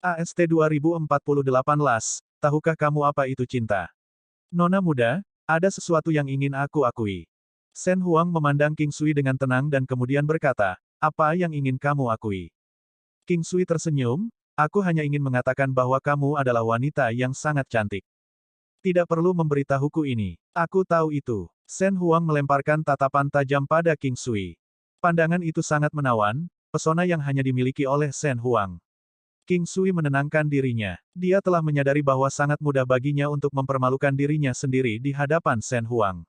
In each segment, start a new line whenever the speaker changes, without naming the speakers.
AST 2048, tahukah kamu apa itu cinta? Nona muda, ada sesuatu yang ingin aku akui. Shen Huang memandang King Sui dengan tenang dan kemudian berkata, apa yang ingin kamu akui? King Sui tersenyum, aku hanya ingin mengatakan bahwa kamu adalah wanita yang sangat cantik. Tidak perlu memberitahuku ini. Aku tahu itu. Shen Huang melemparkan tatapan tajam pada King Sui. Pandangan itu sangat menawan, pesona yang hanya dimiliki oleh Shen Huang. King Sui menenangkan dirinya. Dia telah menyadari bahwa sangat mudah baginya untuk mempermalukan dirinya sendiri di hadapan Shen Huang.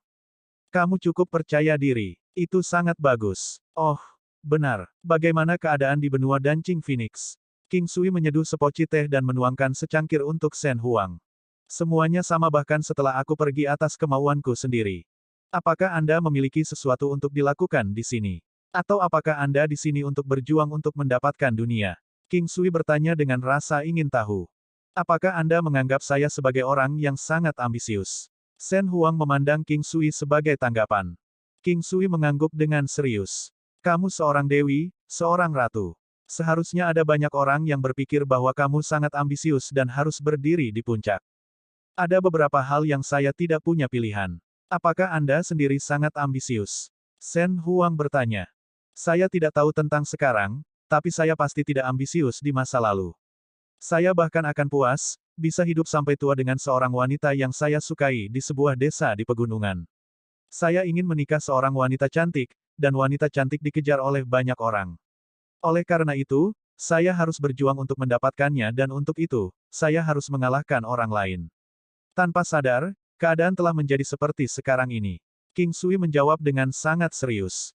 Kamu cukup percaya diri. Itu sangat bagus. Oh, benar. Bagaimana keadaan di benua Dancing Phoenix? King Sui menyeduh sepoci teh dan menuangkan secangkir untuk Shen Huang. Semuanya sama bahkan setelah aku pergi atas kemauanku sendiri. Apakah Anda memiliki sesuatu untuk dilakukan di sini? Atau apakah Anda di sini untuk berjuang untuk mendapatkan dunia? King Sui bertanya dengan rasa ingin tahu. Apakah Anda menganggap saya sebagai orang yang sangat ambisius? Shen Huang memandang King Sui sebagai tanggapan. King Sui mengangguk dengan serius. Kamu seorang dewi, seorang ratu. Seharusnya ada banyak orang yang berpikir bahwa kamu sangat ambisius dan harus berdiri di puncak. Ada beberapa hal yang saya tidak punya pilihan. Apakah Anda sendiri sangat ambisius? Shen Huang bertanya. Saya tidak tahu tentang sekarang, tapi saya pasti tidak ambisius di masa lalu. Saya bahkan akan puas, bisa hidup sampai tua dengan seorang wanita yang saya sukai di sebuah desa di pegunungan. Saya ingin menikah seorang wanita cantik, dan wanita cantik dikejar oleh banyak orang. Oleh karena itu, saya harus berjuang untuk mendapatkannya dan untuk itu, saya harus mengalahkan orang lain. Tanpa sadar, keadaan telah menjadi seperti sekarang ini. King Sui menjawab dengan sangat serius.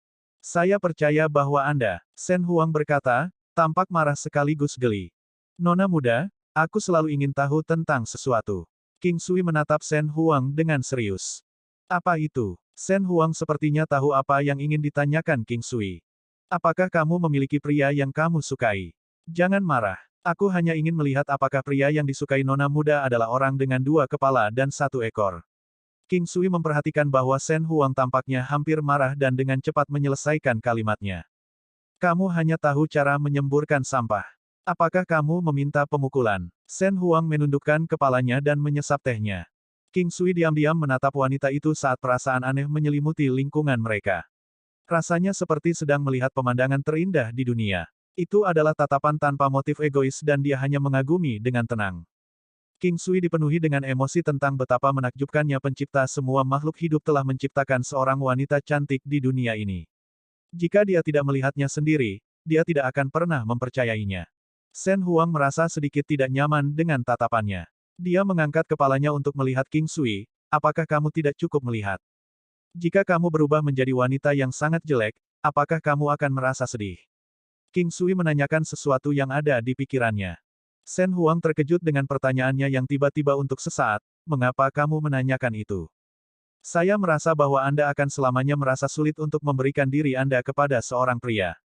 Saya percaya bahwa Anda, Shen Huang berkata, tampak marah sekaligus geli. Nona muda, aku selalu ingin tahu tentang sesuatu. King Sui menatap Shen Huang dengan serius. Apa itu? Shen Huang sepertinya tahu apa yang ingin ditanyakan King Sui. Apakah kamu memiliki pria yang kamu sukai? Jangan marah. Aku hanya ingin melihat apakah pria yang disukai nona muda adalah orang dengan dua kepala dan satu ekor. King Sui memperhatikan bahwa Shen Huang tampaknya hampir marah dan dengan cepat menyelesaikan kalimatnya. Kamu hanya tahu cara menyemburkan sampah. Apakah kamu meminta pemukulan? Shen Huang menundukkan kepalanya dan menyesap tehnya. King Sui diam-diam menatap wanita itu saat perasaan aneh menyelimuti lingkungan mereka. Rasanya seperti sedang melihat pemandangan terindah di dunia. Itu adalah tatapan tanpa motif egois dan dia hanya mengagumi dengan tenang. King Sui dipenuhi dengan emosi tentang betapa menakjubkannya pencipta semua makhluk hidup telah menciptakan seorang wanita cantik di dunia ini. Jika dia tidak melihatnya sendiri, dia tidak akan pernah mempercayainya. Shen Huang merasa sedikit tidak nyaman dengan tatapannya. Dia mengangkat kepalanya untuk melihat King Sui, apakah kamu tidak cukup melihat? Jika kamu berubah menjadi wanita yang sangat jelek, apakah kamu akan merasa sedih? King Sui menanyakan sesuatu yang ada di pikirannya. Shen Huang terkejut dengan pertanyaannya yang tiba-tiba untuk sesaat, mengapa kamu menanyakan itu? Saya merasa bahwa Anda akan selamanya merasa sulit untuk memberikan diri Anda kepada seorang pria.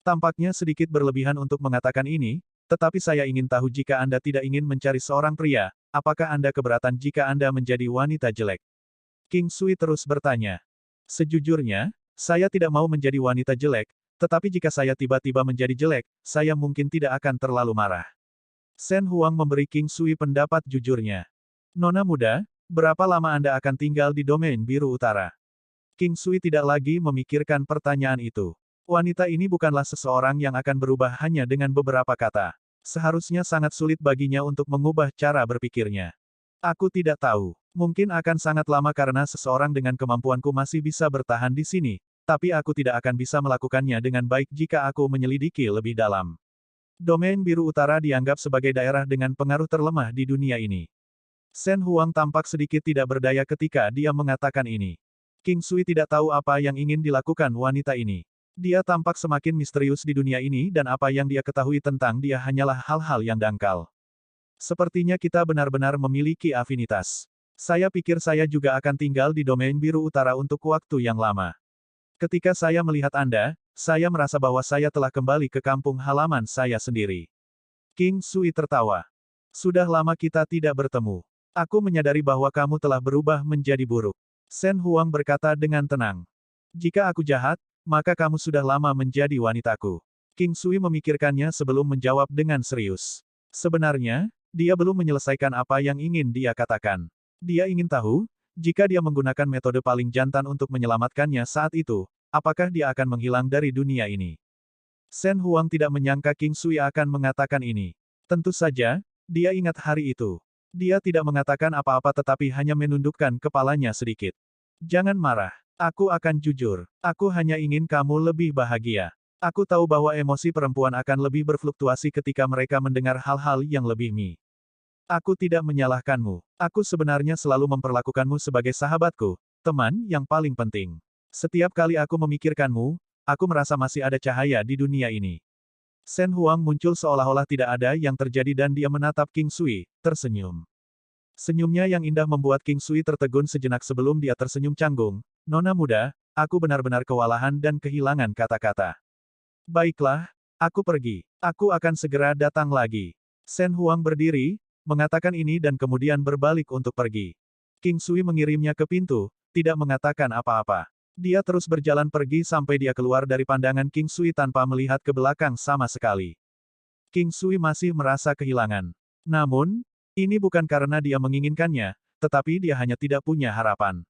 Tampaknya sedikit berlebihan untuk mengatakan ini, tetapi saya ingin tahu jika Anda tidak ingin mencari seorang pria, apakah Anda keberatan jika Anda menjadi wanita jelek? King Sui terus bertanya. Sejujurnya, saya tidak mau menjadi wanita jelek, tetapi jika saya tiba-tiba menjadi jelek, saya mungkin tidak akan terlalu marah. Shen Huang memberi King Sui pendapat jujurnya. Nona muda, berapa lama Anda akan tinggal di domain biru utara? King Sui tidak lagi memikirkan pertanyaan itu. Wanita ini bukanlah seseorang yang akan berubah hanya dengan beberapa kata. Seharusnya sangat sulit baginya untuk mengubah cara berpikirnya. Aku tidak tahu. Mungkin akan sangat lama karena seseorang dengan kemampuanku masih bisa bertahan di sini, tapi aku tidak akan bisa melakukannya dengan baik jika aku menyelidiki lebih dalam. Domain biru utara dianggap sebagai daerah dengan pengaruh terlemah di dunia ini. Shen Huang tampak sedikit tidak berdaya ketika dia mengatakan ini. King Sui tidak tahu apa yang ingin dilakukan wanita ini. Dia tampak semakin misterius di dunia ini dan apa yang dia ketahui tentang dia hanyalah hal-hal yang dangkal. Sepertinya kita benar-benar memiliki afinitas. Saya pikir saya juga akan tinggal di domain biru utara untuk waktu yang lama. Ketika saya melihat Anda, saya merasa bahwa saya telah kembali ke kampung halaman saya sendiri. King Sui tertawa. Sudah lama kita tidak bertemu. Aku menyadari bahwa kamu telah berubah menjadi buruk. Shen Huang berkata dengan tenang. Jika aku jahat, maka kamu sudah lama menjadi wanitaku. King Sui memikirkannya sebelum menjawab dengan serius. Sebenarnya, dia belum menyelesaikan apa yang ingin dia katakan. Dia ingin tahu, jika dia menggunakan metode paling jantan untuk menyelamatkannya saat itu, apakah dia akan menghilang dari dunia ini? Shen Huang tidak menyangka King Sui akan mengatakan ini. Tentu saja, dia ingat hari itu. Dia tidak mengatakan apa-apa tetapi hanya menundukkan kepalanya sedikit. Jangan marah. Aku akan jujur. Aku hanya ingin kamu lebih bahagia. Aku tahu bahwa emosi perempuan akan lebih berfluktuasi ketika mereka mendengar hal-hal yang lebih Aku tidak menyalahkanmu. Aku sebenarnya selalu memperlakukanmu sebagai sahabatku, teman yang paling penting. Setiap kali aku memikirkanmu, aku merasa masih ada cahaya di dunia ini. Shen Huang muncul seolah-olah tidak ada yang terjadi dan dia menatap King Sui, tersenyum. Senyumnya yang indah membuat King Sui tertegun sejenak sebelum dia tersenyum canggung. Nona muda, aku benar-benar kewalahan dan kehilangan kata-kata. Baiklah, aku pergi. Aku akan segera datang lagi. Shen Huang berdiri, mengatakan ini dan kemudian berbalik untuk pergi. King Sui mengirimnya ke pintu, tidak mengatakan apa-apa. Dia terus berjalan pergi sampai dia keluar dari pandangan King Sui tanpa melihat ke belakang sama sekali. King Sui masih merasa kehilangan. Namun, ini bukan karena dia menginginkannya, tetapi dia hanya tidak punya harapan.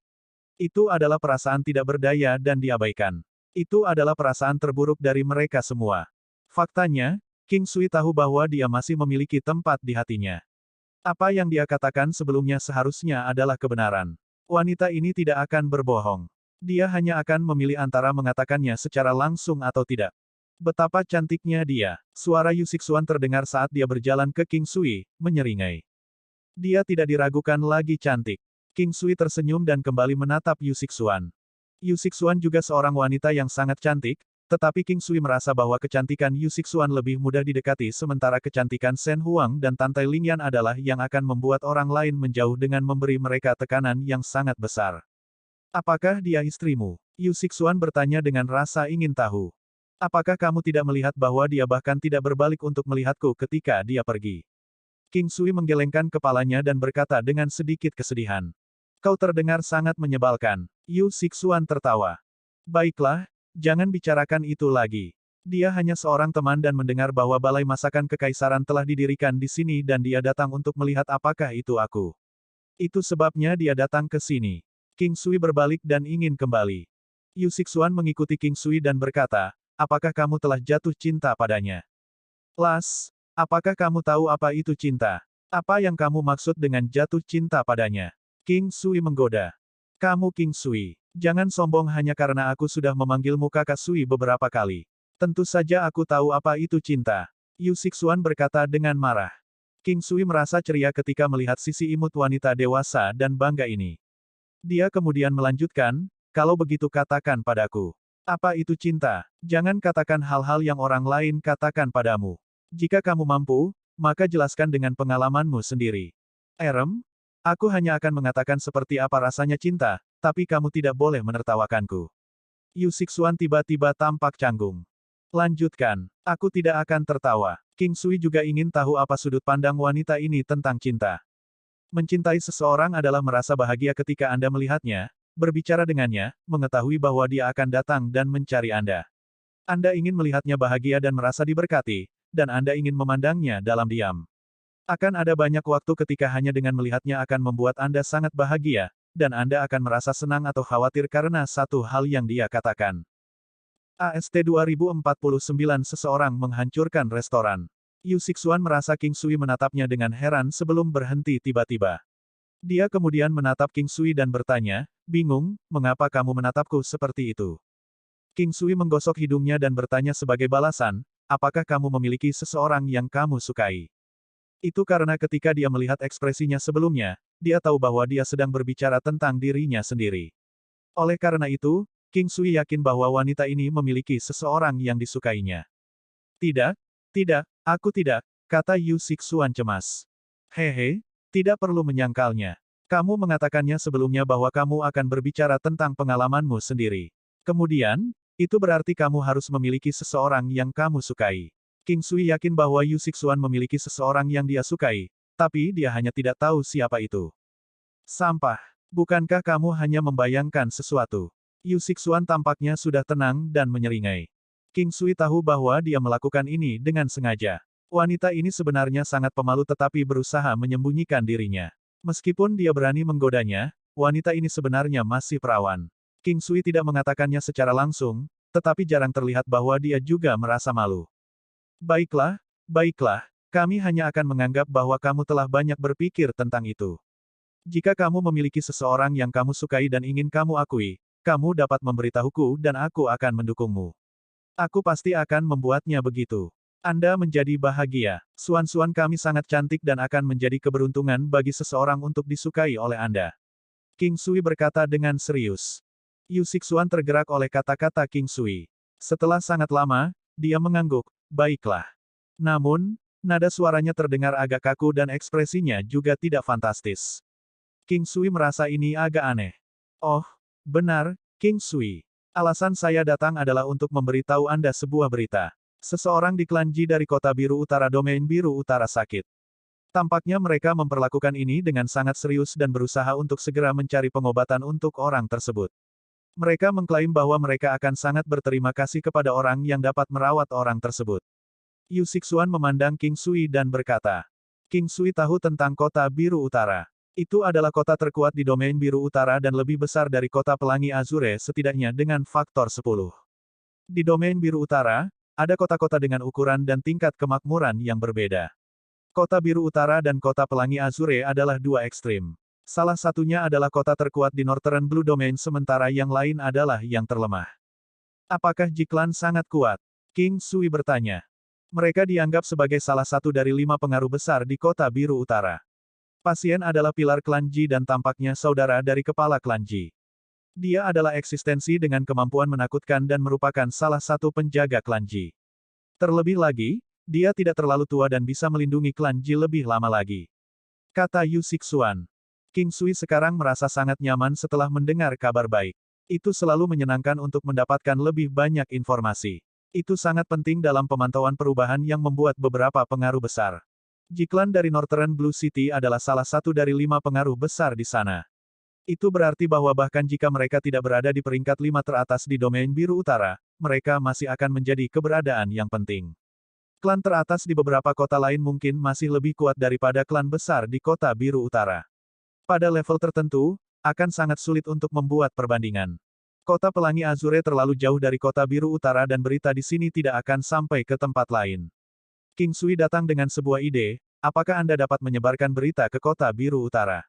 Itu adalah perasaan tidak berdaya dan diabaikan. Itu adalah perasaan terburuk dari mereka semua. Faktanya, King Sui tahu bahwa dia masih memiliki tempat di hatinya. Apa yang dia katakan sebelumnya seharusnya adalah kebenaran. Wanita ini tidak akan berbohong. Dia hanya akan memilih antara mengatakannya secara langsung atau tidak. Betapa cantiknya dia. Suara Yu Sixuan terdengar saat dia berjalan ke King Sui, menyeringai. Dia tidak diragukan lagi cantik. King Sui tersenyum dan kembali menatap Yu Sixuan. Yu Sixuan juga seorang wanita yang sangat cantik, tetapi King Sui merasa bahwa kecantikan Yu Sixuan lebih mudah didekati sementara kecantikan Shen Huang dan Tantai Lingyan adalah yang akan membuat orang lain menjauh dengan memberi mereka tekanan yang sangat besar. Apakah dia istrimu? Yu Sixuan bertanya dengan rasa ingin tahu. Apakah kamu tidak melihat bahwa dia bahkan tidak berbalik untuk melihatku ketika dia pergi? King Sui menggelengkan kepalanya dan berkata dengan sedikit kesedihan. Kau terdengar sangat menyebalkan. Yu Sixuan tertawa. Baiklah, jangan bicarakan itu lagi. Dia hanya seorang teman dan mendengar bahwa balai masakan kekaisaran telah didirikan di sini dan dia datang untuk melihat apakah itu aku. Itu sebabnya dia datang ke sini. King Sui berbalik dan ingin kembali. Yu Sixuan mengikuti King Sui dan berkata, apakah kamu telah jatuh cinta padanya? Las, apakah kamu tahu apa itu cinta? Apa yang kamu maksud dengan jatuh cinta padanya? King Sui menggoda. Kamu King Sui, jangan sombong hanya karena aku sudah memanggilmu kakak Sui beberapa kali. Tentu saja aku tahu apa itu cinta. Yu Sixuan berkata dengan marah. King Sui merasa ceria ketika melihat sisi imut wanita dewasa dan bangga ini. Dia kemudian melanjutkan, kalau begitu katakan padaku. Apa itu cinta? Jangan katakan hal-hal yang orang lain katakan padamu. Jika kamu mampu, maka jelaskan dengan pengalamanmu sendiri. Erem? Aku hanya akan mengatakan seperti apa rasanya cinta, tapi kamu tidak boleh menertawakanku. Yu Sixuan tiba-tiba tampak canggung. Lanjutkan, aku tidak akan tertawa. King Sui juga ingin tahu apa sudut pandang wanita ini tentang cinta. Mencintai seseorang adalah merasa bahagia ketika Anda melihatnya, berbicara dengannya, mengetahui bahwa dia akan datang dan mencari Anda. Anda ingin melihatnya bahagia dan merasa diberkati, dan Anda ingin memandangnya dalam diam. Akan ada banyak waktu ketika hanya dengan melihatnya akan membuat Anda sangat bahagia, dan Anda akan merasa senang atau khawatir karena satu hal yang dia katakan. AST 2049 Seseorang menghancurkan restoran. Yu Sixuan merasa King Sui menatapnya dengan heran sebelum berhenti tiba-tiba. Dia kemudian menatap King Sui dan bertanya, bingung, mengapa kamu menatapku seperti itu? King Sui menggosok hidungnya dan bertanya sebagai balasan, apakah kamu memiliki seseorang yang kamu sukai? Itu karena ketika dia melihat ekspresinya sebelumnya, dia tahu bahwa dia sedang berbicara tentang dirinya sendiri. Oleh karena itu, King Sui yakin bahwa wanita ini memiliki seseorang yang disukainya. Tidak, tidak, aku tidak, kata Yu Sixuan cemas. Hehe, tidak perlu menyangkalnya. Kamu mengatakannya sebelumnya bahwa kamu akan berbicara tentang pengalamanmu sendiri. Kemudian, itu berarti kamu harus memiliki seseorang yang kamu sukai. King Sui yakin bahwa Yu Sixuan memiliki seseorang yang dia sukai, tapi dia hanya tidak tahu siapa itu. Sampah. Bukankah kamu hanya membayangkan sesuatu? Yu Sixuan tampaknya sudah tenang dan menyeringai. King Sui tahu bahwa dia melakukan ini dengan sengaja. Wanita ini sebenarnya sangat pemalu tetapi berusaha menyembunyikan dirinya. Meskipun dia berani menggodanya, wanita ini sebenarnya masih perawan. King Sui tidak mengatakannya secara langsung, tetapi jarang terlihat bahwa dia juga merasa malu. Baiklah, baiklah, kami hanya akan menganggap bahwa kamu telah banyak berpikir tentang itu. Jika kamu memiliki seseorang yang kamu sukai dan ingin kamu akui, kamu dapat memberitahuku dan aku akan mendukungmu. Aku pasti akan membuatnya begitu. Anda menjadi bahagia. Suan-suan kami sangat cantik dan akan menjadi keberuntungan bagi seseorang untuk disukai oleh Anda. King Sui berkata dengan serius. Yu Sixuan tergerak oleh kata-kata King Sui. Setelah sangat lama, dia mengangguk, baiklah. Namun, nada suaranya terdengar agak kaku dan ekspresinya juga tidak fantastis. King Sui merasa ini agak aneh. Oh, benar, King Sui. Alasan saya datang adalah untuk memberitahu Anda sebuah berita. Seseorang di klan Ji dari Kota Biru Utara Domain Biru Utara sakit. Tampaknya mereka memperlakukan ini dengan sangat serius dan berusaha untuk segera mencari pengobatan untuk orang tersebut. Mereka mengklaim bahwa mereka akan sangat berterima kasih kepada orang yang dapat merawat orang tersebut. Yu Sixuan memandang King Sui dan berkata, King Sui tahu tentang Kota Biru Utara. Itu adalah kota terkuat di Domain Biru Utara dan lebih besar dari Kota Pelangi Azure setidaknya dengan faktor 10. Di Domain Biru Utara, ada kota-kota dengan ukuran dan tingkat kemakmuran yang berbeda. Kota Biru Utara dan Kota Pelangi Azure adalah dua ekstrim. Salah satunya adalah kota terkuat di Northern Blue Domain sementara yang lain adalah yang terlemah. Apakah Jiklan sangat kuat? King Sui bertanya. Mereka dianggap sebagai salah satu dari 5 pengaruh besar di Kota Biru Utara. Pasien adalah pilar klan Ji dan tampaknya saudara dari kepala klan Ji. Dia adalah eksistensi dengan kemampuan menakutkan dan merupakan salah satu penjaga klan Ji. Terlebih lagi, dia tidak terlalu tua dan bisa melindungi klan Ji lebih lama lagi. Kata Yu Sixuan. King Sui sekarang merasa sangat nyaman setelah mendengar kabar baik. Itu selalu menyenangkan untuk mendapatkan lebih banyak informasi. Itu sangat penting dalam pemantauan perubahan yang membuat beberapa pengaruh besar. Jiklan dari Northern Blue City adalah salah satu dari 5 pengaruh besar di sana. Itu berarti bahwa bahkan jika mereka tidak berada di peringkat 5 teratas di Domain Biru Utara, mereka masih akan menjadi keberadaan yang penting. Klan teratas di beberapa kota lain mungkin masih lebih kuat daripada klan besar di Kota Biru Utara. Pada level tertentu, akan sangat sulit untuk membuat perbandingan. Kota Pelangi Azure terlalu jauh dari Kota Biru Utara dan berita di sini tidak akan sampai ke tempat lain. King Sui datang dengan sebuah ide, apakah Anda dapat menyebarkan berita ke Kota Biru Utara?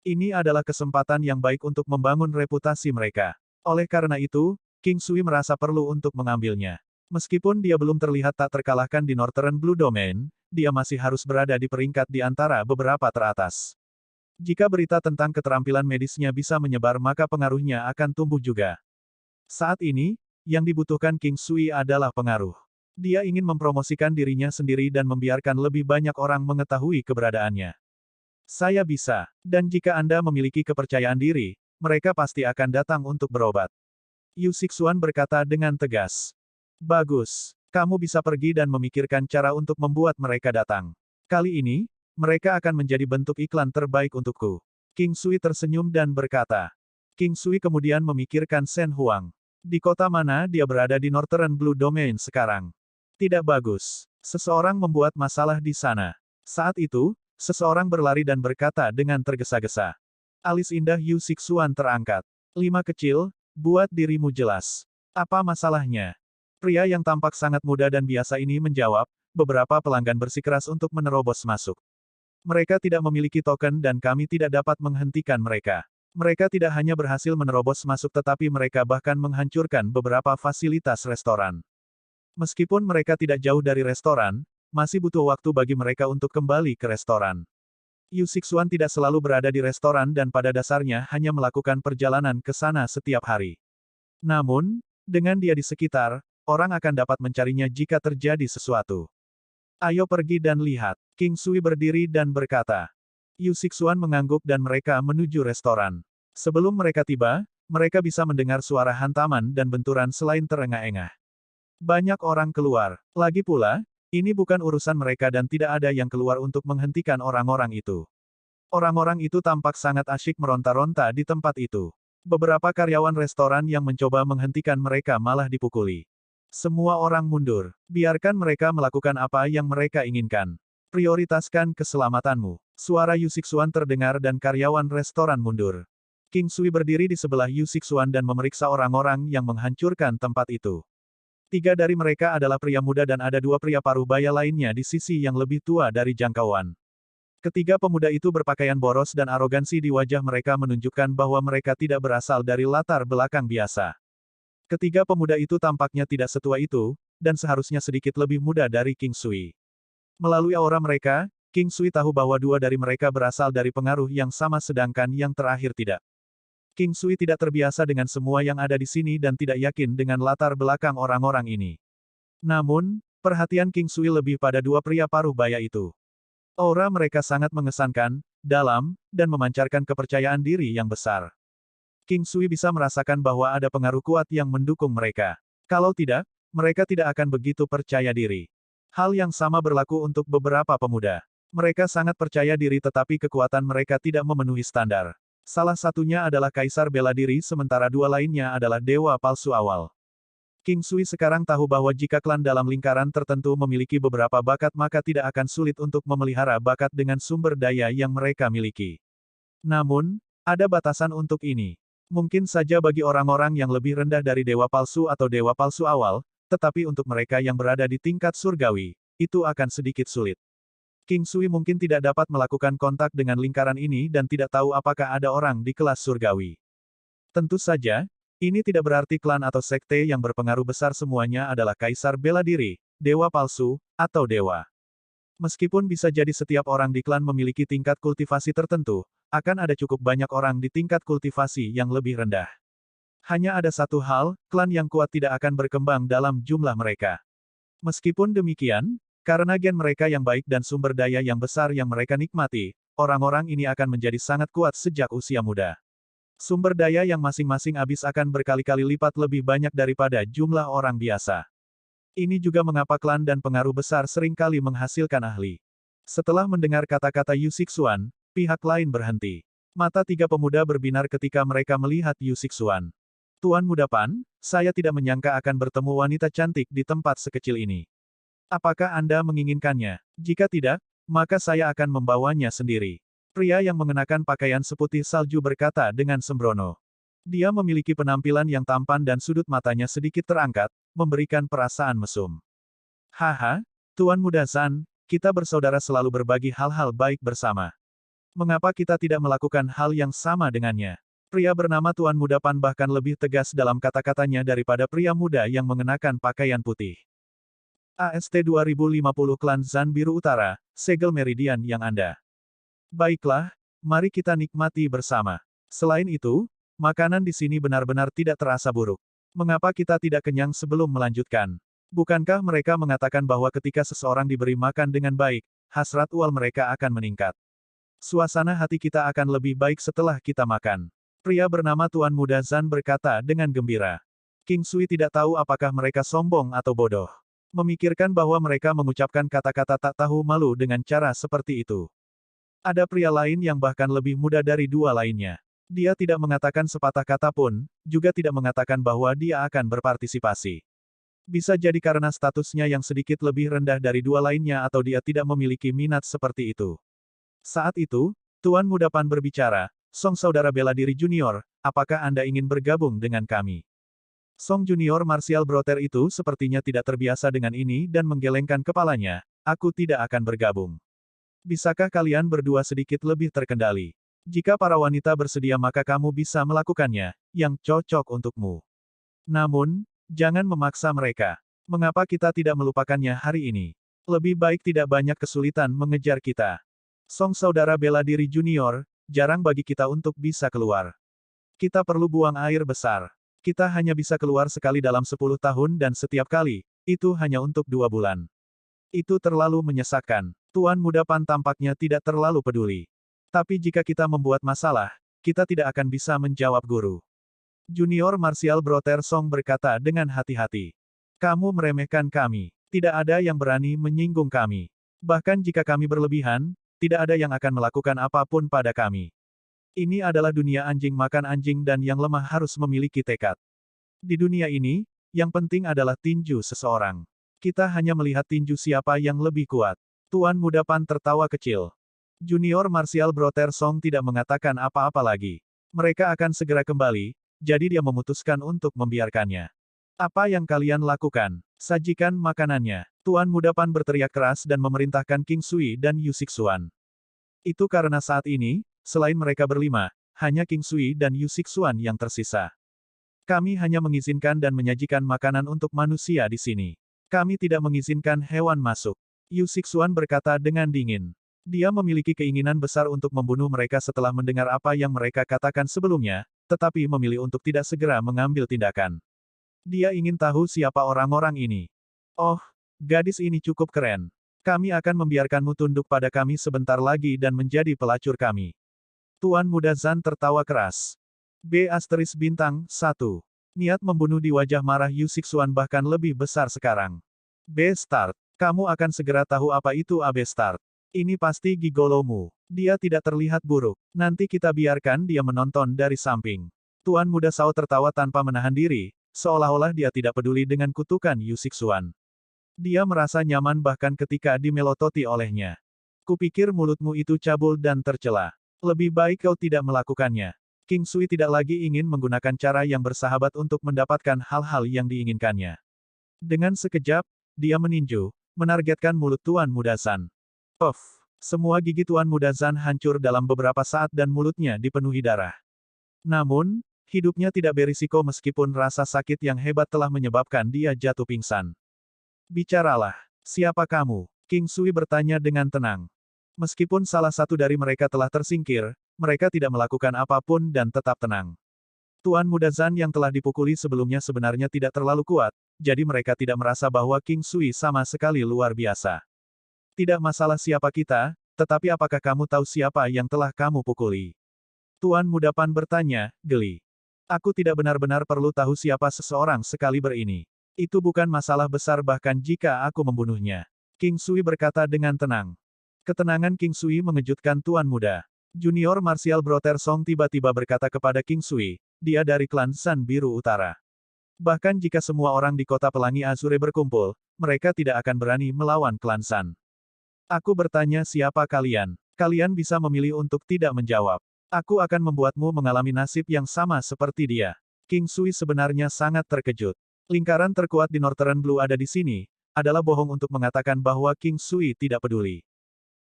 Ini adalah kesempatan yang baik untuk membangun reputasi mereka. Oleh karena itu, King Sui merasa perlu untuk mengambilnya. Meskipun dia belum terlihat tak terkalahkan di Northern Blue Domain, dia masih harus berada di peringkat di antara beberapa teratas. Jika berita tentang keterampilan medisnya bisa menyebar maka pengaruhnya akan tumbuh juga. Saat ini, yang dibutuhkan King Sui adalah pengaruh. Dia ingin mempromosikan dirinya sendiri dan membiarkan lebih banyak orang mengetahui keberadaannya. Saya bisa, dan jika Anda memiliki kepercayaan diri, mereka pasti akan datang untuk berobat. Yu Sixuan berkata dengan tegas. Bagus, kamu bisa pergi dan memikirkan cara untuk membuat mereka datang. Kali ini, mereka akan menjadi bentuk iklan terbaik untukku. King Sui tersenyum dan berkata. King Sui kemudian memikirkan Shen Huang. Di kota mana dia berada di Northern Blue Domain sekarang? Tidak bagus. Seseorang membuat masalah di sana. Saat itu, seseorang berlari dan berkata dengan tergesa-gesa. Alis indah Yu Sixuan terangkat. 5 kecil, buat dirimu jelas. Apa masalahnya? Pria yang tampak sangat muda dan biasa ini menjawab, beberapa pelanggan bersikeras untuk menerobos masuk. Mereka tidak memiliki token dan kami tidak dapat menghentikan mereka. Mereka tidak hanya berhasil menerobos masuk tetapi mereka bahkan menghancurkan beberapa fasilitas restoran. Meskipun mereka tidak jauh dari restoran, masih butuh waktu bagi mereka untuk kembali ke restoran. Yu Sixuan tidak selalu berada di restoran dan pada dasarnya hanya melakukan perjalanan ke sana setiap hari. Namun, dengan dia di sekitar, orang akan dapat mencarinya jika terjadi sesuatu. Ayo pergi dan lihat. King Sui berdiri dan berkata. Yu Sixuan mengangguk dan mereka menuju restoran. Sebelum mereka tiba, mereka bisa mendengar suara hantaman dan benturan selain terengah-engah. Banyak orang keluar. Lagi pula, ini bukan urusan mereka dan tidak ada yang keluar untuk menghentikan orang-orang itu. Orang-orang itu tampak sangat asyik meronta-ronta di tempat itu. Beberapa karyawan restoran yang mencoba menghentikan mereka malah dipukuli. Semua orang mundur. Biarkan mereka melakukan apa yang mereka inginkan. Prioritaskan keselamatanmu. Suara Yu Sixuan terdengar dan karyawan restoran mundur. King Sui berdiri di sebelah Yu Sixuan dan memeriksa orang-orang yang menghancurkan tempat itu. 3 dari mereka adalah pria muda dan ada 2 pria paruh baya lainnya di sisi yang lebih tua dari jangkauan. Ketiga pemuda itu berpakaian boros dan arogansi di wajah mereka menunjukkan bahwa mereka tidak berasal dari latar belakang biasa. Ketiga pemuda itu tampaknya tidak setua itu, dan seharusnya sedikit lebih muda dari King Sui. Melalui aura mereka, King Sui tahu bahwa 2 dari mereka berasal dari pengaruh yang sama sedangkan yang terakhir tidak. King Sui tidak terbiasa dengan semua yang ada di sini dan tidak yakin dengan latar belakang orang-orang ini. Namun, perhatian King Sui lebih pada 2 pria paruh baya itu. Aura mereka sangat mengesankan, dalam, dan memancarkan kepercayaan diri yang besar. King Sui bisa merasakan bahwa ada pengaruh kuat yang mendukung mereka. Kalau tidak, mereka tidak akan begitu percaya diri. Hal yang sama berlaku untuk beberapa pemuda. Mereka sangat percaya diri tetapi kekuatan mereka tidak memenuhi standar. Salah satunya adalah Kaisar Bela Diri sementara 2 lainnya adalah Dewa Palsu Awal. King Sui sekarang tahu bahwa jika klan dalam lingkaran tertentu memiliki beberapa bakat maka tidak akan sulit untuk memelihara bakat dengan sumber daya yang mereka miliki. Namun, ada batasan untuk ini. Mungkin saja bagi orang-orang yang lebih rendah dari Dewa Palsu atau Dewa Palsu Awal, tetapi untuk mereka yang berada di tingkat surgawi, itu akan sedikit sulit. King Sui mungkin tidak dapat melakukan kontak dengan lingkaran ini dan tidak tahu apakah ada orang di kelas surgawi. Tentu saja, ini tidak berarti klan atau sekte yang berpengaruh besar semuanya adalah Kaisar Bela Diri, Dewa Palsu, atau Dewa. Meskipun bisa jadi setiap orang di klan memiliki tingkat kultivasi tertentu, akan ada cukup banyak orang di tingkat kultivasi yang lebih rendah. Hanya ada satu hal, klan yang kuat tidak akan berkembang dalam jumlah mereka. Meskipun demikian, karena gen mereka yang baik dan sumber daya yang besar yang mereka nikmati, orang-orang ini akan menjadi sangat kuat sejak usia muda. Sumber daya yang masing-masing habis akan berkali-kali lipat lebih banyak daripada jumlah orang biasa. Ini juga mengapa klan dan pengaruh besar seringkali menghasilkan ahli. Setelah mendengar kata-kata Yu Sixuan, pihak lain berhenti. Mata 3 pemuda berbinar ketika mereka melihat Yu Sixuan. Tuan Muda Pan, saya tidak menyangka akan bertemu wanita cantik di tempat sekecil ini. Apakah Anda menginginkannya? Jika tidak, maka saya akan membawanya sendiri. Pria yang mengenakan pakaian seputih salju berkata dengan sembrono. Dia memiliki penampilan yang tampan dan sudut matanya sedikit terangkat, memberikan perasaan mesum. Haha, Tuan Muda Zan, kita bersaudara selalu berbagi hal-hal baik bersama. Mengapa kita tidak melakukan hal yang sama dengannya? Pria bernama Tuan Muda Pan bahkan lebih tegas dalam kata-katanya daripada pria muda yang mengenakan pakaian putih. AST 2050 Klan Zan Biru Utara, segel meridian yang Anda. Baiklah, mari kita nikmati bersama. Selain itu, makanan di sini benar-benar tidak terasa buruk. Mengapa kita tidak kenyang sebelum melanjutkan? Bukankah mereka mengatakan bahwa ketika seseorang diberi makan dengan baik, hasrat ual mereka akan meningkat? Suasana hati kita akan lebih baik setelah kita makan. Pria bernama Tuan Muda Zan berkata dengan gembira. King Sui tidak tahu apakah mereka sombong atau bodoh. Memikirkan bahwa mereka mengucapkan kata-kata tak tahu malu dengan cara seperti itu. Ada pria lain yang bahkan lebih muda dari 2 lainnya. Dia tidak mengatakan sepatah kata pun, juga tidak mengatakan bahwa dia akan berpartisipasi. Bisa jadi karena statusnya yang sedikit lebih rendah dari 2 lainnya atau dia tidak memiliki minat seperti itu. Saat itu, Tuan Muda Pan berbicara, Song Saudara Bela Diri Junior, apakah Anda ingin bergabung dengan kami? Song Junior Martial Brother itu sepertinya tidak terbiasa dengan ini dan menggelengkan kepalanya, aku tidak akan bergabung. Bisakah kalian berdua sedikit lebih terkendali? Jika para wanita bersedia maka kamu bisa melakukannya, yang cocok untukmu. Namun, jangan memaksa mereka. Mengapa kita tidak melupakannya hari ini? Lebih baik tidak banyak kesulitan mengejar kita. Song Saudara Bela Diri Junior, jarang bagi kita untuk bisa keluar. Kita perlu buang air besar. Kita hanya bisa keluar sekali dalam 10 tahun dan setiap kali, itu hanya untuk 2 bulan. Itu terlalu menyesakkan. Tuan Muda Pan tampaknya tidak terlalu peduli. Tapi jika kita membuat masalah, kita tidak akan bisa menjawab guru. Junior Martial Brother Song berkata dengan hati-hati. Kamu meremehkan kami. Tidak ada yang berani menyinggung kami. Bahkan jika kami berlebihan, tidak ada yang akan melakukan apapun pada kami. Ini adalah dunia anjing makan anjing dan yang lemah harus memiliki tekad. Di dunia ini, Yang penting adalah tinju seseorang. Kita hanya melihat tinju siapa yang lebih kuat. Tuan Muda Pan tertawa kecil. Junior Martial Brother Song tidak mengatakan apa-apa lagi. Mereka akan segera kembali, jadi dia memutuskan untuk membiarkannya. Apa yang kalian lakukan? Sajikan makanannya. Tuan Muda Pan berteriak keras dan memerintahkan King Sui dan Yu Xixuan. Itu karena saat ini, selain mereka berlima, hanya King Sui dan Yu Xixuan yang tersisa. Kami hanya mengizinkan dan menyajikan makanan untuk manusia di sini. Kami tidak mengizinkan hewan masuk. Yu Xixuan berkata dengan dingin. Dia memiliki keinginan besar untuk membunuh mereka setelah mendengar apa yang mereka katakan sebelumnya, tetapi memilih untuk tidak segera mengambil tindakan. Dia ingin tahu siapa orang-orang ini. Oh, gadis ini cukup keren. Kami akan membiarkanmu tunduk pada kami sebentar lagi dan menjadi pelacur kami. Tuan Muda Zan tertawa keras. B*1. Niat membunuh di wajah marah Yu Xixuan bahkan lebih besar sekarang. B*. Kamu akan segera tahu apa itu AB*. Ini pasti gigolomu. Dia tidak terlihat buruk. Nanti kita biarkan dia menonton dari samping. Tuan Muda Sao tertawa tanpa menahan diri, seolah-olah dia tidak peduli dengan kutukan Yu Xixuan. Dia merasa nyaman bahkan ketika dimelototi olehnya. Kupikir mulutmu itu cabul dan tercela. Lebih baik kau tidak melakukannya. King Sui tidak lagi ingin menggunakan cara yang bersahabat untuk mendapatkan hal-hal yang diinginkannya. Dengan sekejap, dia meninju, menargetkan mulut Tuan Muda Zan. Puff! Semua gigi Tuan Muda Zan hancur dalam beberapa saat dan mulutnya dipenuhi darah. Namun, hidupnya tidak berisiko meskipun rasa sakit yang hebat telah menyebabkan dia jatuh pingsan. Bicaralah. Siapa kamu? King Sui bertanya dengan tenang. Meskipun salah satu dari mereka telah tersingkir, mereka tidak melakukan apapun dan tetap tenang. Tuan Muda Zan yang telah dipukuli sebelumnya sebenarnya tidak terlalu kuat, jadi mereka tidak merasa bahwa King Sui sama sekali luar biasa. Tidak masalah siapa kita, tetapi apakah kamu tahu siapa yang telah kamu pukuli? Tuan Muda Pan bertanya, geli. Aku tidak benar-benar perlu tahu siapa seseorang sekaliber ini. Itu bukan masalah besar bahkan jika aku membunuhnya. King Sui berkata dengan tenang. Ketenangan King Sui mengejutkan Tuan Muda. Junior Martial Brother Song tiba-tiba berkata kepada King Sui, dia dari klan San Biru Utara. Bahkan jika semua orang di kota Pelangi Azure berkumpul, mereka tidak akan berani melawan klan San. Aku bertanya siapa kalian. Kalian bisa memilih untuk tidak menjawab. Aku akan membuatmu mengalami nasib yang sama seperti dia. King Sui sebenarnya sangat terkejut. Lingkaran terkuat di Northern Blue ada di sini, adalah bohong untuk mengatakan bahwa King Sui tidak peduli.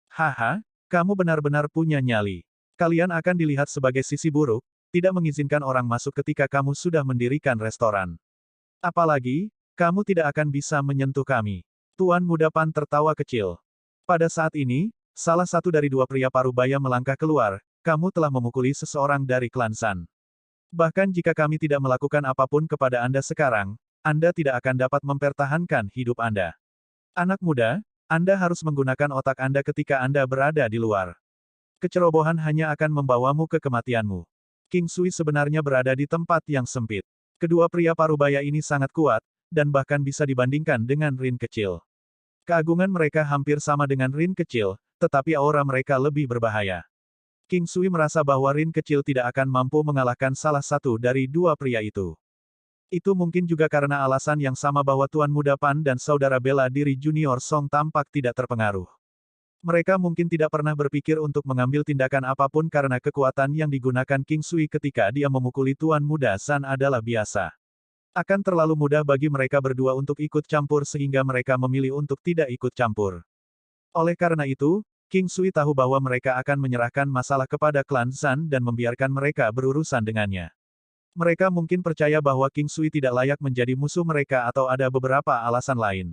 Haha, kamu benar-benar punya nyali. Kalian akan dilihat sebagai sisi buruk, tidak mengizinkan orang masuk ketika kamu sudah mendirikan restoran. Apalagi, kamu tidak akan bisa menyentuh kami. Tuan Muda Pan tertawa kecil. Pada saat ini, salah satu dari dua pria parubaya melangkah keluar, kamu telah memukuli seseorang dari klan San. Bahkan jika kami tidak melakukan apapun kepada Anda sekarang, Anda tidak akan dapat mempertahankan hidup Anda. Anak muda, Anda harus menggunakan otak Anda ketika Anda berada di luar. Kecerobohan hanya akan membawamu ke kematianmu. King Sui sebenarnya berada di tempat yang sempit. Kedua pria parubaya ini sangat kuat, dan bahkan bisa dibandingkan dengan Rin kecil. Keagungan mereka hampir sama dengan Rin kecil, tetapi aura mereka lebih berbahaya. King Sui merasa bahwa Rin kecil tidak akan mampu mengalahkan salah satu dari dua pria itu. Itu mungkin juga karena alasan yang sama bahwa Tuan Muda Pan dan saudara bela diri Junior Song tampak tidak terpengaruh. Mereka mungkin tidak pernah berpikir untuk mengambil tindakan apapun karena kekuatan yang digunakan King Sui ketika dia memukuli Tuan Muda Zan adalah biasa. Akan terlalu mudah bagi mereka berdua untuk ikut campur sehingga mereka memilih untuk tidak ikut campur. Oleh karena itu, King Sui tahu bahwa mereka akan menyerahkan masalah kepada klan Zan dan membiarkan mereka berurusan dengannya. Mereka mungkin percaya bahwa King Sui tidak layak menjadi musuh mereka atau ada beberapa alasan lain.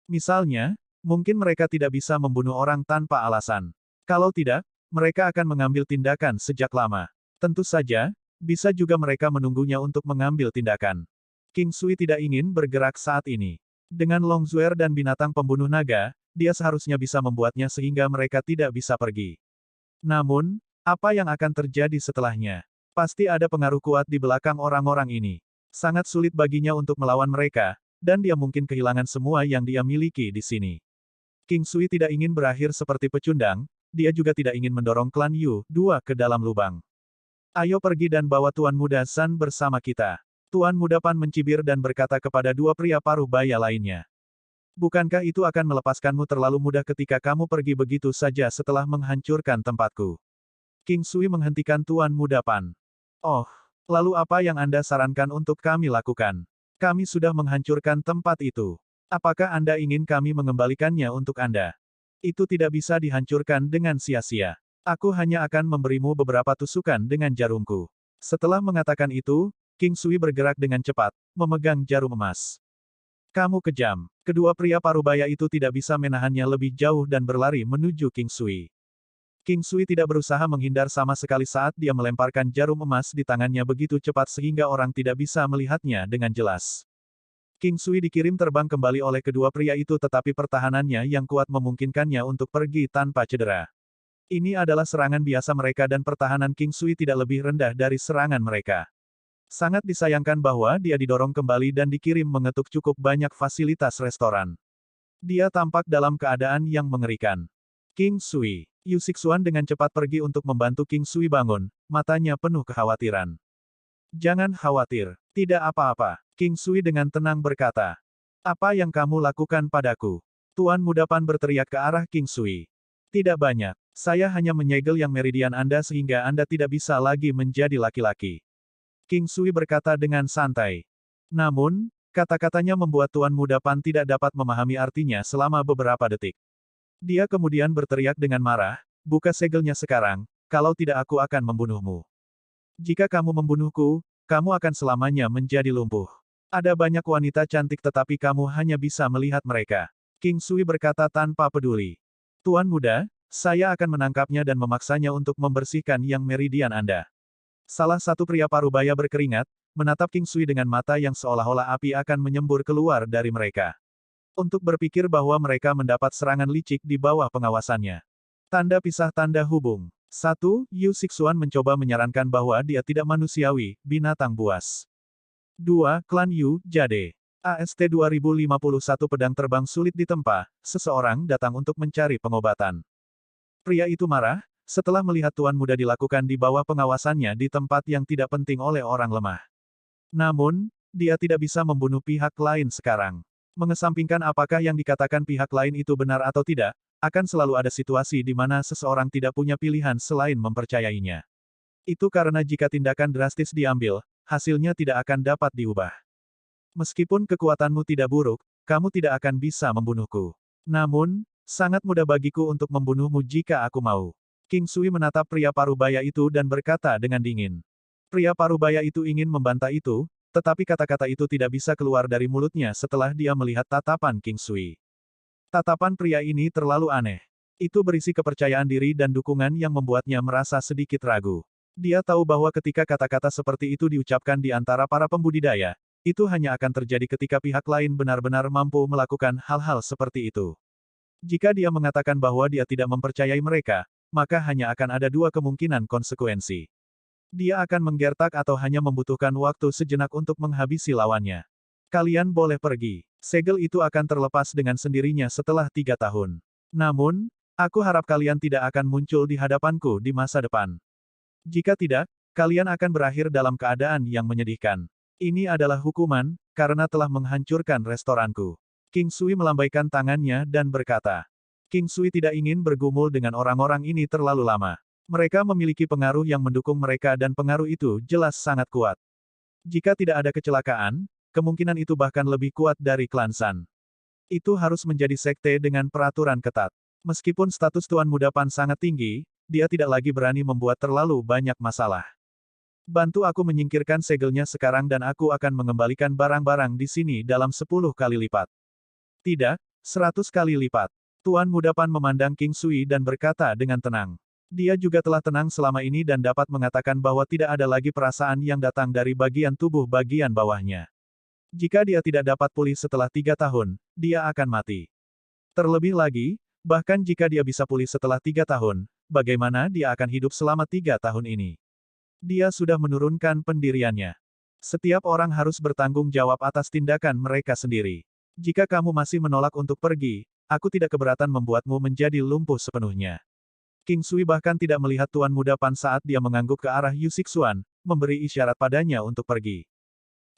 Misalnya, mungkin mereka tidak bisa membunuh orang tanpa alasan. Kalau tidak, mereka akan mengambil tindakan sejak lama. Tentu saja, bisa juga mereka menunggunya untuk mengambil tindakan. King Sui tidak ingin bergerak saat ini. Dengan Longzuer dan binatang pembunuh naga, dia seharusnya bisa membuatnya sehingga mereka tidak bisa pergi. Namun, apa yang akan terjadi setelahnya? Pasti ada pengaruh kuat di belakang orang-orang ini. Sangat sulit baginya untuk melawan mereka, dan dia mungkin kehilangan semua yang dia miliki di sini. King Sui tidak ingin berakhir seperti pecundang, dia juga tidak ingin mendorong klan Yu, dua ke dalam lubang. Ayo pergi dan bawa Tuan Muda Zan bersama kita. Tuan Muda Pan mencibir dan berkata kepada dua pria paruh baya lainnya. Bukankah itu akan melepaskanmu terlalu mudah ketika kamu pergi begitu saja setelah menghancurkan tempatku? King Sui menghentikan Tuan Muda Pan. Oh, lalu apa yang Anda sarankan untuk kami lakukan? Kami sudah menghancurkan tempat itu. Apakah Anda ingin kami mengembalikannya untuk Anda? Itu tidak bisa dihancurkan dengan sia-sia. Aku hanya akan memberimu beberapa tusukan dengan jarumku. Setelah mengatakan itu, King Sui bergerak dengan cepat, memegang jarum emas. Kamu kejam. Kedua pria parubaya itu tidak bisa menahannya lebih jauh dan berlari menuju King Sui. King Sui tidak berusaha menghindar sama sekali saat dia melemparkan jarum emas di tangannya begitu cepat sehingga orang tidak bisa melihatnya dengan jelas. King Sui dikirim terbang kembali oleh kedua pria itu tetapi pertahanannya yang kuat memungkinkannya untuk pergi tanpa cedera. Ini adalah serangan biasa mereka dan pertahanan King Sui tidak lebih rendah dari serangan mereka. Sangat disayangkan bahwa dia didorong kembali dan dikirim mengetuk cukup banyak fasilitas restoran. Dia tampak dalam keadaan yang mengerikan. King Sui. Yu Sixuan dengan cepat pergi untuk membantu King Sui bangun, matanya penuh kekhawatiran. Jangan khawatir. Tidak apa-apa. King Sui dengan tenang berkata. Apa yang kamu lakukan padaku? Tuan Muda Pan berteriak ke arah King Sui. Tidak banyak. Saya hanya menyegel yang meridian Anda sehingga Anda tidak bisa lagi menjadi laki-laki. King Sui berkata dengan santai. Namun, kata-katanya membuat Tuan Muda Pan tidak dapat memahami artinya selama beberapa detik. Dia kemudian berteriak dengan marah, buka segelnya sekarang, kalau tidak aku akan membunuhmu. Jika kamu membunuhku, kamu akan selamanya menjadi lumpuh. Ada banyak wanita cantik tetapi kamu hanya bisa melihat mereka. King Sui berkata tanpa peduli. Tuan Muda, saya akan menangkapnya dan memaksanya untuk membersihkan yang meridian Anda. Salah satu pria parubaya berkeringat, menatap King Sui dengan mata yang seolah-olah api akan menyembur keluar dari mereka. Untuk berpikir bahwa mereka mendapat serangan licik di bawah pengawasannya. Tanda pisah tanda hubung. 1. Yu Sixuan mencoba menyarankan bahwa dia tidak manusiawi, binatang buas. 2. Klan Yu, Jade. AST 2051 pedang terbang sulit ditempa, seseorang datang untuk mencari pengobatan. Pria itu marah, setelah melihat Tuan Muda dilakukan di bawah pengawasannya di tempat yang tidak penting oleh orang lemah. Namun, dia tidak bisa membunuh pihak lain sekarang. Mengesampingkan apakah yang dikatakan pihak lain itu benar atau tidak, akan selalu ada situasi di mana seseorang tidak punya pilihan selain mempercayainya. Itu karena jika tindakan drastis diambil, hasilnya tidak akan dapat diubah. Meskipun kekuatanmu tidak buruk, kamu tidak akan bisa membunuhku. Namun, sangat mudah bagiku untuk membunuhmu jika aku mau. King Sui menatap pria parubaya itu dan berkata dengan dingin. Pria parubaya itu ingin membantah itu, tetapi kata-kata itu tidak bisa keluar dari mulutnya setelah dia melihat tatapan King Sui. Tatapan pria ini terlalu aneh. Itu berisi kepercayaan diri dan dukungan yang membuatnya merasa sedikit ragu. Dia tahu bahwa ketika kata-kata seperti itu diucapkan di antara para pembudidaya, itu hanya akan terjadi ketika pihak lain benar-benar mampu melakukan hal-hal seperti itu. Jika dia mengatakan bahwa dia tidak mempercayai mereka, maka hanya akan ada dua kemungkinan konsekuensi. Dia akan menggertak atau hanya membutuhkan waktu sejenak untuk menghabisi lawannya. Kalian boleh pergi. Segel itu akan terlepas dengan sendirinya setelah 3 tahun. Namun, aku harap kalian tidak akan muncul di hadapanku di masa depan. Jika tidak, kalian akan berakhir dalam keadaan yang menyedihkan. Ini adalah hukuman, karena telah menghancurkan restoranku. King Sui melambaikan tangannya dan berkata. King Sui tidak ingin bergumul dengan orang-orang ini terlalu lama. Mereka memiliki pengaruh yang mendukung mereka dan pengaruh itu jelas sangat kuat. Jika tidak ada kecelakaan, kemungkinan itu bahkan lebih kuat dari klan San. Itu harus menjadi sekte dengan peraturan ketat. Meskipun status Tuan Muda Pan sangat tinggi, dia tidak lagi berani membuat terlalu banyak masalah. Bantu aku menyingkirkan segelnya sekarang dan aku akan mengembalikan barang-barang di sini dalam 10 kali lipat. Tidak, 100 kali lipat. Tuan Muda Pan memandang King Sui dan berkata dengan tenang. Dia juga telah tenang selama ini dan dapat mengatakan bahwa tidak ada lagi perasaan yang datang dari bagian tubuh bagian bawahnya. Jika dia tidak dapat pulih setelah 3 tahun, dia akan mati. Terlebih lagi, bahkan jika dia bisa pulih setelah 3 tahun, bagaimana dia akan hidup selama 3 tahun ini? Dia sudah menurunkan pendiriannya. Setiap orang harus bertanggung jawab atas tindakan mereka sendiri. Jika kamu masih menolak untuk pergi, aku tidak keberatan membuatmu menjadi lumpuh sepenuhnya. King Sui bahkan tidak melihat Tuan Muda Pan saat dia mengangguk ke arah Yu Sixuan, memberi isyarat padanya untuk pergi.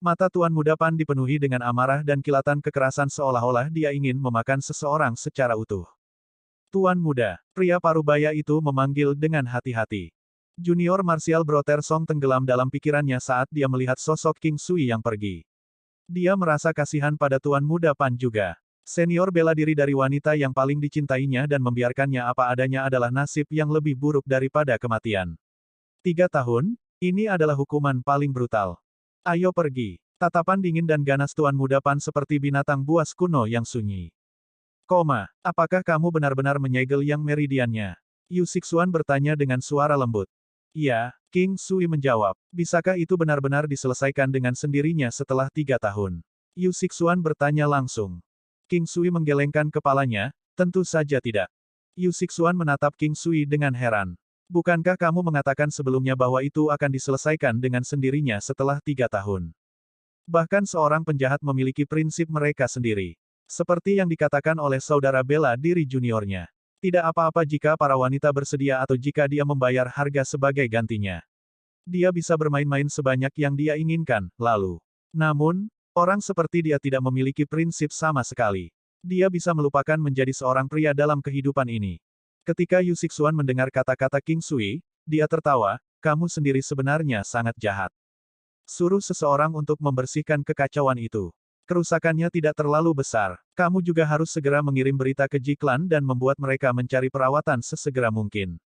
Mata Tuan Muda Pan dipenuhi dengan amarah dan kilatan kekerasan seolah-olah dia ingin memakan seseorang secara utuh. Tuan Muda, pria parubaya itu memanggil dengan hati-hati. Junior Martial Brother Song tenggelam dalam pikirannya saat dia melihat sosok King Sui yang pergi. Dia merasa kasihan pada Tuan Muda Pan juga. Senior bela diri dari wanita yang paling dicintainya dan membiarkannya apa adanya adalah nasib yang lebih buruk daripada kematian. 3 tahun, ini adalah hukuman paling brutal. Ayo pergi. Tatapan dingin dan ganas Tuan Muda Pan seperti binatang buas kuno yang sunyi. Apakah kamu benar-benar menyegel yang meridiannya? Yu Sixuan bertanya dengan suara lembut. Ya, King Sui menjawab. Bisakah itu benar-benar diselesaikan dengan sendirinya setelah 3 tahun? Yu Sixuan bertanya langsung. King Sui menggelengkan kepalanya, tentu saja tidak. Yu Sixuan menatap King Sui dengan heran. Bukankah kamu mengatakan sebelumnya bahwa itu akan diselesaikan dengan sendirinya setelah 3 tahun? Bahkan seorang penjahat memiliki prinsip mereka sendiri. Seperti yang dikatakan oleh saudara bela diri juniornya. Tidak apa-apa jika para wanita bersedia atau jika dia membayar harga sebagai gantinya. Dia bisa bermain-main sebanyak yang dia inginkan, lalu. Namun, orang seperti dia tidak memiliki prinsip sama sekali. Dia bisa melupakan menjadi seorang pria dalam kehidupan ini. Ketika Yu Sixuan mendengar kata-kata King Sui, dia tertawa, kamu sendiri sebenarnya sangat jahat. Suruh seseorang untuk membersihkan kekacauan itu. Kerusakannya tidak terlalu besar. Kamu juga harus segera mengirim berita ke Jiklan dan membuat mereka mencari perawatan sesegera mungkin.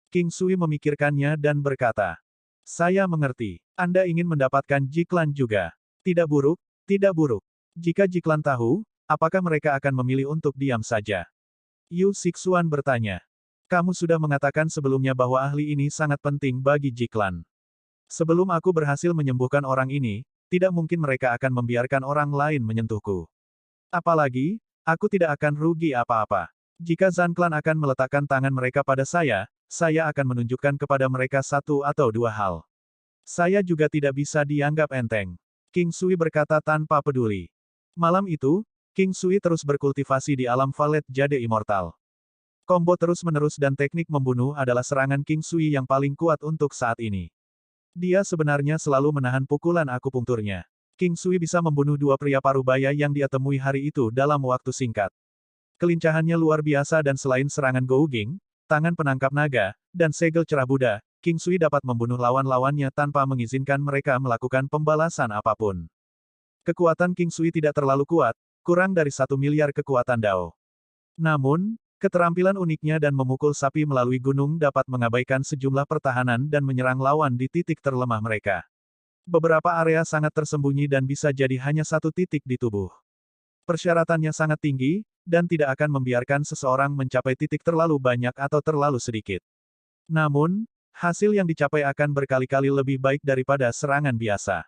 King Sui memikirkannya dan berkata, saya mengerti. Anda ingin mendapatkan Jiklan juga. Tidak buruk, tidak buruk. Jika Jiklan tahu, apakah mereka akan memilih untuk diam saja? Yu Sixuan bertanya. Kamu sudah mengatakan sebelumnya bahwa ahli ini sangat penting bagi Jiklan. Sebelum aku berhasil menyembuhkan orang ini, tidak mungkin mereka akan membiarkan orang lain menyentuhku. Apalagi, aku tidak akan rugi apa-apa. Jika Zan Clan akan meletakkan tangan mereka pada saya akan menunjukkan kepada mereka 1 atau 2 hal. Saya juga tidak bisa dianggap enteng. King Sui berkata tanpa peduli. Malam itu, King Sui terus berkultivasi di alam Valet Jade Immortal. Combo terus-menerus dan teknik membunuh adalah serangan King Sui yang paling kuat untuk saat ini. Dia sebenarnya selalu menahan pukulan akupunkturnya. King Sui bisa membunuh 2 pria parubaya yang dia temui hari itu dalam waktu singkat. Kelincahannya luar biasa dan selain serangan Gouging, tangan penangkap naga, dan segel cerah Buddha, King Sui dapat membunuh lawan-lawannya tanpa mengizinkan mereka melakukan pembalasan apapun. Kekuatan King Sui tidak terlalu kuat, kurang dari 1 miliar kekuatan Dao. Namun, keterampilan uniknya dan memukul sapi melalui gunung dapat mengabaikan sejumlah pertahanan dan menyerang lawan di titik terlemah mereka. Beberapa area sangat tersembunyi dan bisa jadi hanya 1 titik di tubuh. Persyaratannya sangat tinggi, dan tidak akan membiarkan seseorang mencapai titik terlalu banyak atau terlalu sedikit. Namun, hasil yang dicapai akan berkali-kali lebih baik daripada serangan biasa.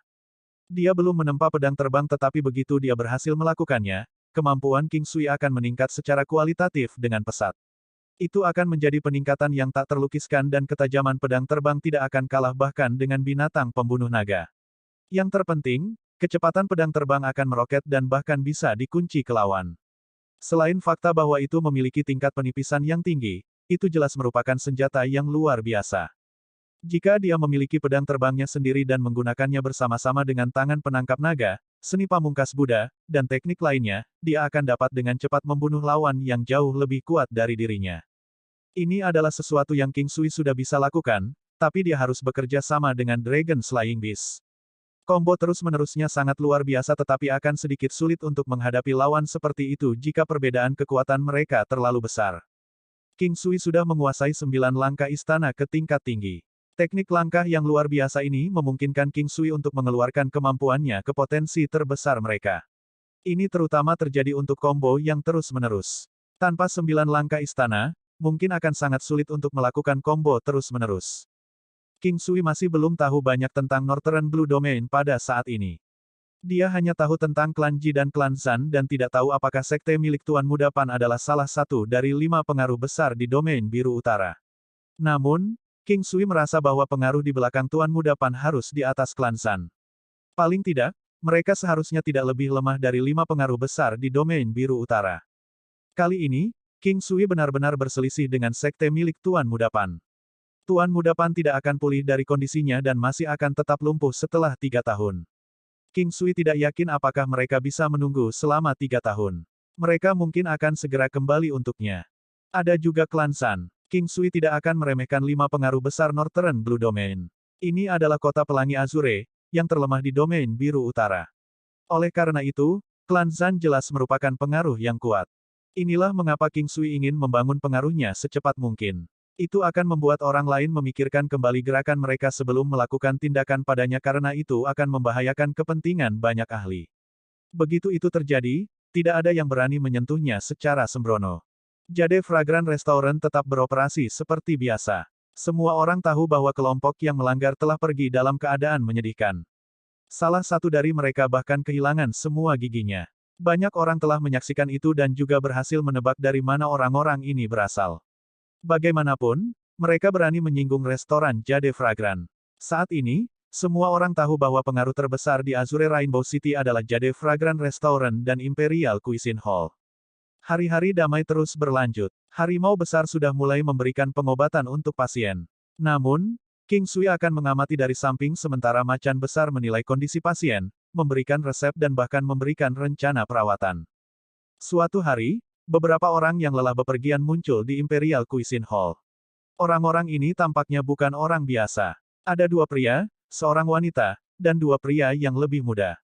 Dia belum menempa pedang terbang tetapi begitu dia berhasil melakukannya, kemampuan King Sui akan meningkat secara kualitatif dengan pesat. Itu akan menjadi peningkatan yang tak terlukiskan dan ketajaman pedang terbang tidak akan kalah bahkan dengan binatang pembunuh naga. Yang terpenting, kecepatan pedang terbang akan meroket dan bahkan bisa dikunci ke lawan. Selain fakta bahwa itu memiliki tingkat penipisan yang tinggi, itu jelas merupakan senjata yang luar biasa. Jika dia memiliki pedang terbangnya sendiri dan menggunakannya bersama-sama dengan tangan penangkap naga, seni pamungkas Buddha, dan teknik lainnya, dia akan dapat dengan cepat membunuh lawan yang jauh lebih kuat dari dirinya. Ini adalah sesuatu yang King Sui sudah bisa lakukan, tapi dia harus bekerja sama dengan Dragon Slaying Beast. Combo terus-menerusnya sangat luar biasa tetapi akan sedikit sulit untuk menghadapi lawan seperti itu jika perbedaan kekuatan mereka terlalu besar. King Sui sudah menguasai 9 langkah istana ke tingkat tinggi. Teknik langkah yang luar biasa ini memungkinkan King Sui untuk mengeluarkan kemampuannya ke potensi terbesar mereka. Ini terutama terjadi untuk combo yang terus-menerus. Tanpa 9 langkah istana, mungkin akan sangat sulit untuk melakukan combo terus-menerus. King Sui masih belum tahu banyak tentang Northern Blue Domain pada saat ini. Dia hanya tahu tentang klan Ji dan klan Zan dan tidak tahu apakah sekte milik Tuan Muda Pan adalah salah satu dari 5 pengaruh besar di domain biru utara. Namun, King Sui merasa bahwa pengaruh di belakang Tuan Muda Pan harus di atas klan Zan. Paling tidak, mereka seharusnya tidak lebih lemah dari 5 pengaruh besar di domain biru utara. Kali ini, King Sui benar-benar berselisih dengan sekte milik Tuan Muda Pan. Tuan Muda Pan tidak akan pulih dari kondisinya dan masih akan tetap lumpuh setelah 3 tahun. King Sui tidak yakin apakah mereka bisa menunggu selama 3 tahun. Mereka mungkin akan segera kembali untuknya. Ada juga klan San. King Sui tidak akan meremehkan 5 pengaruh besar Northern Blue Domain. Ini adalah kota pelangi Azure, yang terlemah di domain biru utara. Oleh karena itu, klan Zan jelas merupakan pengaruh yang kuat. Inilah mengapa King Sui ingin membangun pengaruhnya secepat mungkin. Itu akan membuat orang lain memikirkan kembali gerakan mereka sebelum melakukan tindakan padanya karena itu akan membahayakan kepentingan banyak ahli. Begitu itu terjadi, tidak ada yang berani menyentuhnya secara sembrono. Jade Fragrant Restaurant tetap beroperasi seperti biasa. Semua orang tahu bahwa kelompok yang melanggar telah pergi dalam keadaan menyedihkan. Salah satu dari mereka bahkan kehilangan semua giginya. Banyak orang telah menyaksikan itu dan juga berhasil menebak dari mana orang-orang ini berasal. Bagaimanapun, mereka berani menyinggung restoran Jade Fragrant. Saat ini, semua orang tahu bahwa pengaruh terbesar di Azure Rainbow City adalah Jade Fragrant Restaurant dan Imperial Cuisine Hall. Hari-hari damai terus berlanjut. Harimau besar sudah mulai memberikan pengobatan untuk pasien. Namun, King Sui akan mengamati dari samping sementara macan besar menilai kondisi pasien, memberikan resep dan bahkan memberikan rencana perawatan. Suatu hari, beberapa orang yang lelah bepergian muncul di Imperial Cuisine Hall. Orang-orang ini tampaknya bukan orang biasa. Ada 2 pria, seorang wanita, dan 2 pria yang lebih muda.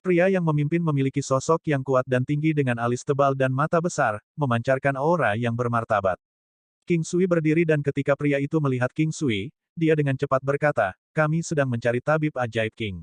Pria yang memimpin memiliki sosok yang kuat dan tinggi dengan alis tebal dan mata besar, memancarkan aura yang bermartabat. King Sui berdiri dan ketika pria itu melihat King Sui, dia dengan cepat berkata, "Kami sedang mencari tabib ajaib King."